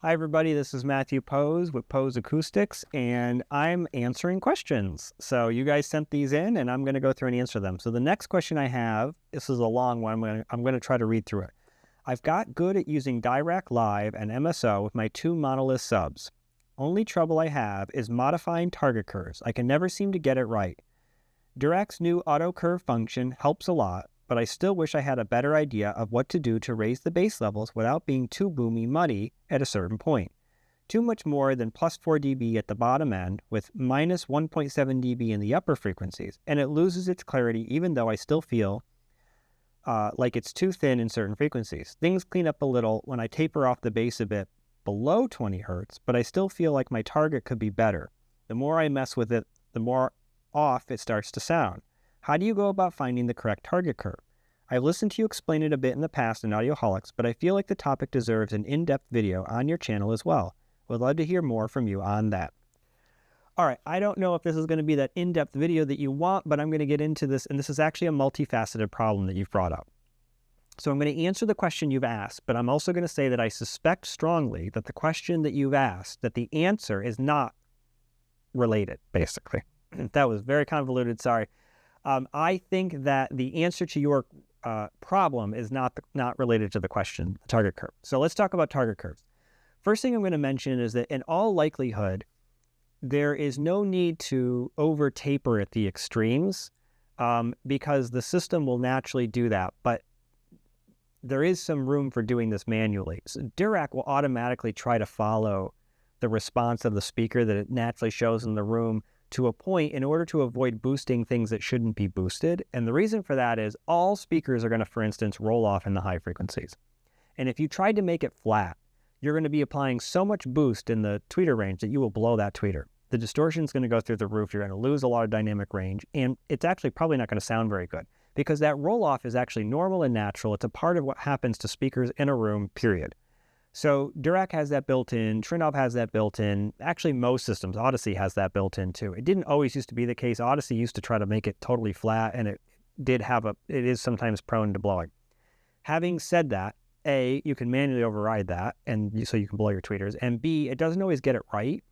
Hi, everybody. This is Matthew Poes with Poes Acoustics, and I'm answering questions. So you guys sent these in, and I'm going to go through and answer them. So the next question I have, this is a long one. I'm going to try to read through it. I've got good at using Dirac Live and MSO with my two monolith subs. Only trouble I have is modifying target curves. I can never seem to get it right. Dirac's new auto curve function helps a lot, but I still wish I had a better idea of what to do to raise the bass levels without being too boomy muddy at a certain point. Too much more than plus 4 dB at the bottom end with minus 1.7 dB in the upper frequencies, and it loses its clarity even though I still feel like it's too thin in certain frequencies. Things clean up a little when I taper off the bass a bit below 20 Hz, but I still feel like my target could be better. The more I mess with it, the more off it starts to sound. How do you go about finding the correct target curve? I've listened to you explain it a bit in the past in Audioholics, but I feel like the topic deserves an in-depth video on your channel as well. Would love to hear more from you on that. All right, I don't know if this is going to be that in-depth video that you want, but I'm going to get into this, and this is actually a multifaceted problem that you've brought up. So I'm going to answer the question you've asked, but I'm also going to say that I suspect strongly that the question that you've asked, that the answer is not related, basically. That was very convoluted, sorry. I think that the answer to your problem is not related to the question, the target curve. So let's talk about target curves. First thing I'm going to mention is that in all likelihood, there is no need to over taper at the extremes because the system will naturally do that, but there is some room for doing this manually. So Dirac will automatically try to follow the response of the speaker that it naturally shows in the room to a point in order to avoid boosting things that shouldn't be boosted. And the reason for that is all speakers are going to, for instance, roll off in the high frequencies. And if you tried to make it flat, you're going to be applying so much boost in the tweeter range that you will blow that tweeter. The distortion is going to go through the roof. You're going to lose a lot of dynamic range. And it's actually probably not going to sound very good because that roll off is actually normal and natural. It's a part of what happens to speakers in a room, period. So Dirac has that built in, Trinnov has that built in, actually most systems, Odyssey has that built in too. It didn't always used to be the case. Odyssey used to try to make it totally flat and it is sometimes prone to blowing. Having said that, A, you can manually override that so you can blow your tweeters, and B, it doesn't always get it right.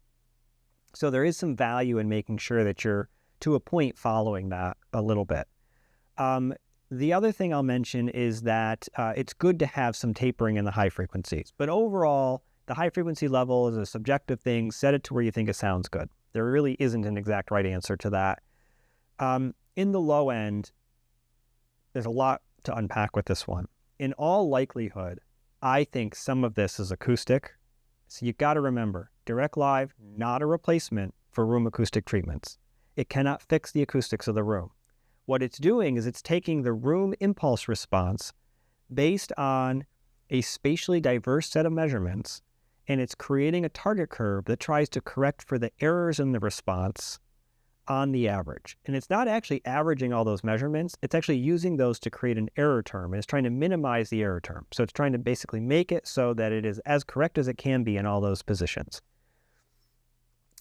So there is some value in making sure that you're to a point following that a little bit. The other thing I'll mention is that it's good to have some tapering in the high frequencies. But overall, the high frequency level is a subjective thing. Set it to where you think it sounds good. There really isn't an exact right answer to that. In the low end, there's a lot to unpack with this one. In all likelihood, I think some of this is acoustic. So you've got to remember, Dirac Live, not a replacement for room acoustic treatments. It cannot fix the acoustics of the room. What it's doing is it's taking the room impulse response based on a spatially diverse set of measurements, and it's creating a target curve that tries to correct for the errors in the response on the average. And it's not actually averaging all those measurements. It's actually using those to create an error term, and it's trying to minimize the error term. So it's trying to basically make it so that it is as correct as it can be in all those positions.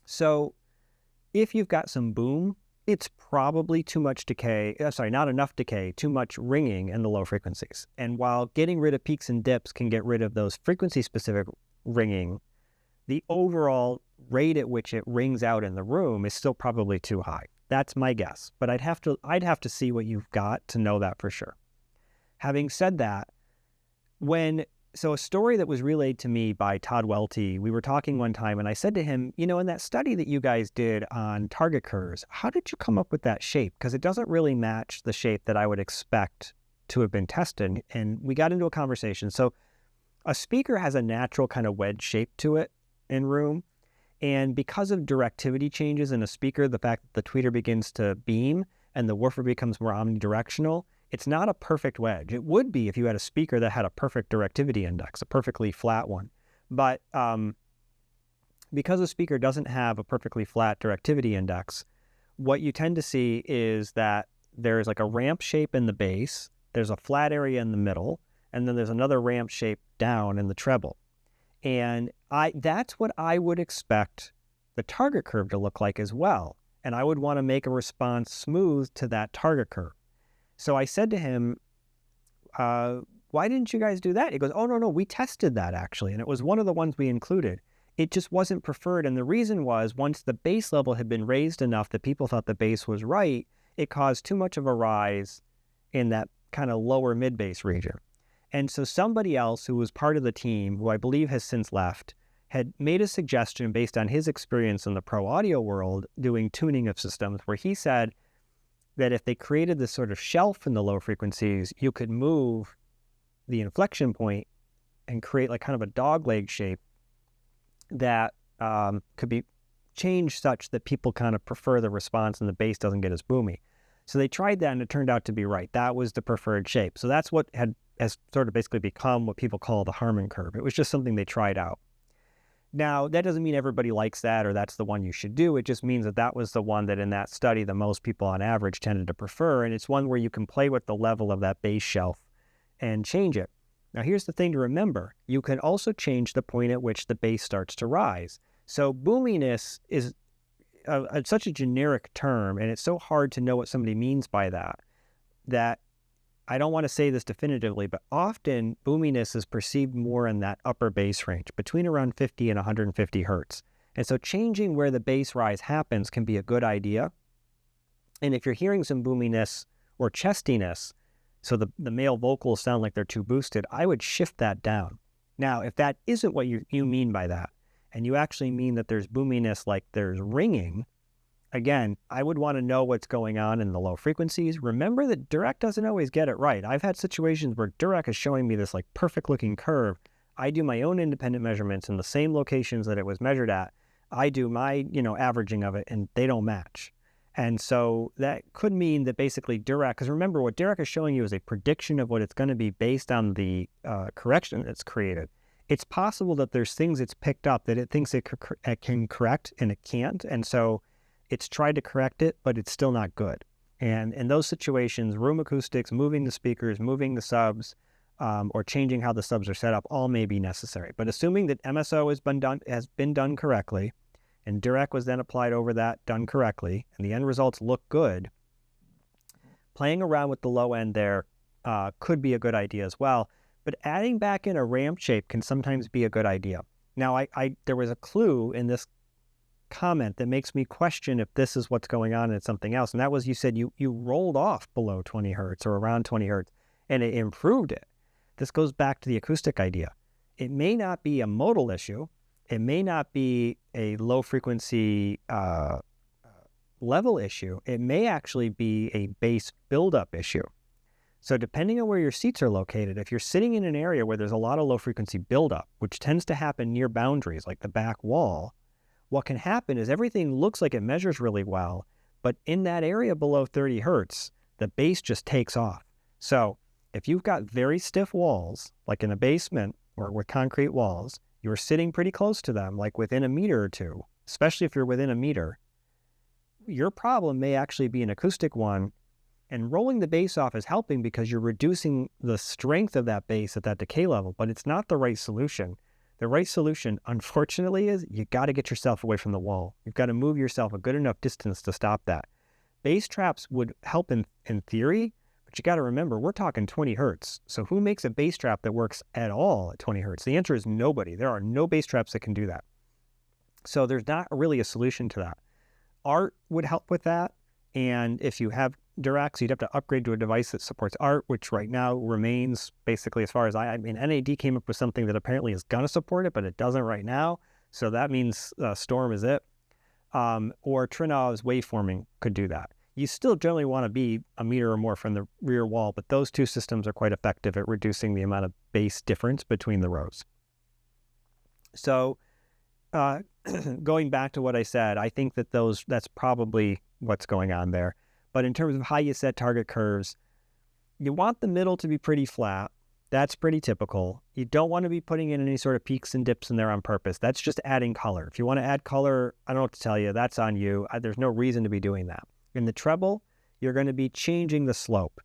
So if you've got some boom, it's probably too much decay, not enough decay, too much ringing in the low frequencies. And while getting rid of peaks and dips can get rid of those frequency-specific ringing, the overall rate at which it rings out in the room is still probably too high. That's my guess, but I'd have to see what you've got to know that for sure. Having said that, so a story that was relayed to me by Todd Welty, we were talking one time and I said to him, in that study that you guys did on target curves, how did you come up with that shape? Because it doesn't really match the shape that I would expect to have been tested. And we got into a conversation. So a speaker has a natural kind of wedge shape to it in room. And because of directivity changes in a speaker, the fact that the tweeter begins to beam and the woofer becomes more omnidirectional, it's not a perfect wedge. It would be if you had a speaker that had a perfect directivity index, a perfectly flat one. But because a speaker doesn't have a perfectly flat directivity index, what you tend to see is that there's like a ramp shape in the bass, there's a flat area in the middle, and then there's another ramp shape down in the treble. And that's what I would expect the target curve to look like as well. And I would want to make a response smooth to that target curve. So I said to him, why didn't you guys do that? He goes, oh, no, we tested that actually. And it was one of the ones we included. It just wasn't preferred. And the reason was once the bass level had been raised enough that people thought the bass was right, it caused too much of a rise in that kind of lower mid bass region. And so somebody else who was part of the team, who I believe has since left, had made a suggestion based on his experience in the pro audio world doing tuning of systems, where he said that if they created this sort of shelf in the low frequencies, you could move the inflection point and create like kind of a dog leg shape that could be changed such that people kind of prefer the response and the bass doesn't get as boomy. So they tried that and it turned out to be right. That was the preferred shape. So that's what has sort of basically become what people call the Harman curve. It was just something they tried out. Now, that doesn't mean everybody likes that or that's the one you should do. It just means that that was the one that in that study, the most people on average tended to prefer. And it's one where you can play with the level of that bass shelf and change it. Now, here's the thing to remember. You can also change the point at which the bass starts to rise. So boominess is such a generic term, and it's so hard to know what somebody means by that, that I don't want to say this definitively, but often boominess is perceived more in that upper bass range, between around 50 and 150 hertz. And so changing where the bass rise happens can be a good idea. And if you're hearing some boominess or chestiness, so the male vocals sound like they're too boosted, I would shift that down. Now, if that isn't what you mean by that, and you actually mean that there's boominess like there's ringing, again, I would want to know what's going on in the low frequencies. Remember that Dirac doesn't always get it right. I've had situations where Dirac is showing me this like perfect looking curve. I do my own independent measurements in the same locations that it was measured at. I do my, averaging of it, and they don't match. And so that could mean that basically Dirac, because remember what Dirac is showing you is a prediction of what it's going to be based on the correction that's created. It's possible that there's things it's picked up that it thinks it can correct and it can't. And so it's tried to correct it, but it's still not good. And in those situations, room acoustics, moving the speakers, moving the subs, or changing how the subs are set up, all may be necessary. But assuming that MSO has been done correctly, and Dirac was then applied over that done correctly, and the end results look good, playing around with the low end there could be a good idea as well. But adding back in a ramp shape can sometimes be a good idea. Now, there was a clue in this comment that makes me question if this is what's going on and it's something else. And that was, you said you rolled off below 20 hertz or around 20 hertz and it improved it. This goes back to the acoustic idea. It may not be a modal issue. It may not be a low frequency level issue. It may actually be a bass buildup issue. So depending on where your seats are located, if you're sitting in an area where there's a lot of low frequency buildup, which tends to happen near boundaries like the back wall, what can happen is everything looks like it measures really well, but in that area below 30 hertz, the bass just takes off. So if you've got very stiff walls, like in a basement or with concrete walls, you're sitting pretty close to them, like within a meter or two, especially if you're within a meter, your problem may actually be an acoustic one. And rolling the bass off is helping because you're reducing the strength of that bass at that decay level, but it's not the right solution. The right solution, unfortunately, is you got to get yourself away from the wall. You've got to move yourself a good enough distance to stop that. Bass traps would help in theory, but you got to remember, we're talking 20 hertz. So who makes a bass trap that works at all at 20 hertz? The answer is nobody. There are no bass traps that can do that. So there's not really a solution to that. Art would help with that. And if you have Dirac, so you'd have to upgrade to a device that supports Art, which right now remains basically, as far as I mean, NAD came up with something that apparently is going to support it, but it doesn't right now. So that means Storm is it. Or Trinov's waveforming could do that. You still generally want to be a meter or more from the rear wall, but those two systems are quite effective at reducing the amount of bass difference between the rows. So going back to what I said, I think that that's probably what's going on there. But in terms of how you set target curves, you want the middle to be pretty flat. That's pretty typical. You don't want to be putting in any sort of peaks and dips in there on purpose. That's just adding color. If you want to add color, I don't know what to tell you. That's on you. There's no reason to be doing that. In the treble, you're going to be changing the slope.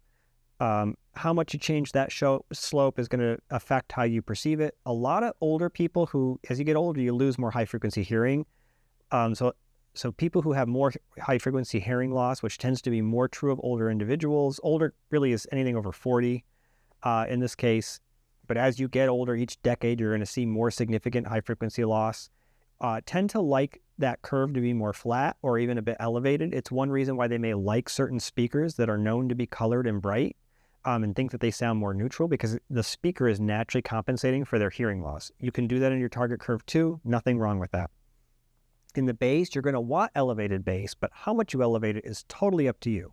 How much you change that slope is going to affect how you perceive it. A lot of older people who, as you get older, you lose more high-frequency hearing. So people who have more high-frequency hearing loss, which tends to be more true of older individuals, older really is anything over 40 in this case, but as you get older, each decade, you're going to see more significant high frequency loss. Tend to like that curve to be more flat or even a bit elevated. It's one reason why they may like certain speakers that are known to be colored and bright, and think that they sound more neutral, because the speaker is naturally compensating for their hearing loss. You can do that in your target curve too. Nothing wrong with that. In the bass, you're going to want elevated bass, but how much you elevate it is totally up to you.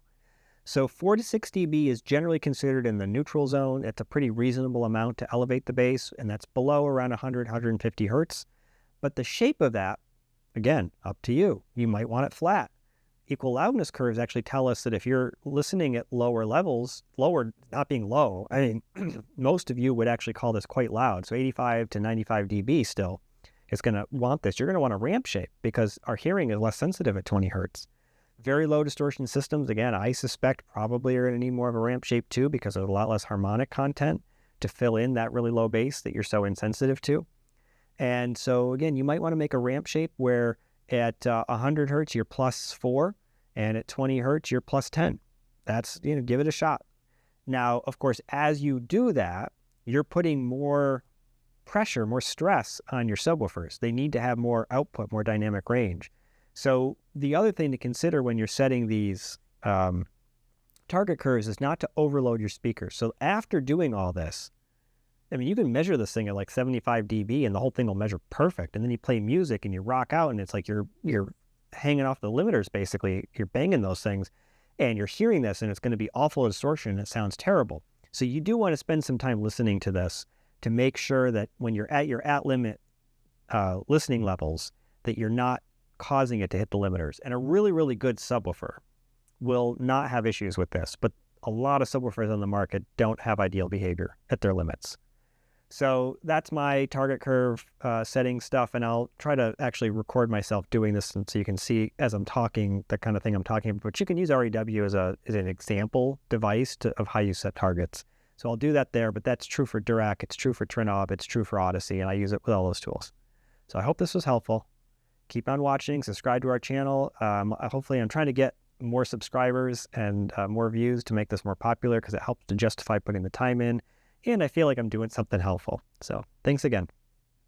So 4 to 6 dB is generally considered in the neutral zone. It's a pretty reasonable amount to elevate the bass, and that's below around 100, 150 hertz. But the shape of that, again, up to you. You might want it flat. Equal loudness curves actually tell us that if you're listening at lower levels, lower not being low, I mean, most of you would actually call this quite loud. So 85 to 95 dB still is going to want this. You're going to want a ramp shape because our hearing is less sensitive at 20 hertz. Very low distortion systems, again, I suspect probably are going to need more of a ramp shape too, because there's a lot less harmonic content to fill in that really low bass that you're so insensitive to. And so again, you might want to make a ramp shape where at 100 hertz, you're +4, and at 20 hertz, you're +10. That's, give it a shot. Now, of course, as you do that, you're putting more pressure, more stress on your subwoofers. They need to have more output, more dynamic range. So the other thing to consider when you're setting these target curves is not to overload your speakers. So after doing all this, I mean, you can measure this thing at like 75 dB and the whole thing will measure perfect. And then you play music and you rock out and it's like you're hanging off the limiters, basically. You're banging those things and you're hearing this and it's going to be awful distortion and it sounds terrible. So you do want to spend some time listening to this to make sure that when you're at your at-limit listening levels, that you're not causing it to hit the limiters. And a really, really good subwoofer will not have issues with this, but a lot of subwoofers on the market don't have ideal behavior at their limits. So that's my target curve setting stuff, and I'll try to actually record myself doing this so you can see as I'm talking the kind of thing I'm talking about. But you can use REW as an example device of how you set targets. So I'll do that there, but that's true for Dirac, it's true for Trinnov, it's true for Odyssey, and I use it with all those tools. So I hope this was helpful. Keep on watching, subscribe to our channel. Hopefully I'm trying to get more subscribers and more views to make this more popular because it helps to justify putting the time in. And I feel like I'm doing something helpful. So thanks again.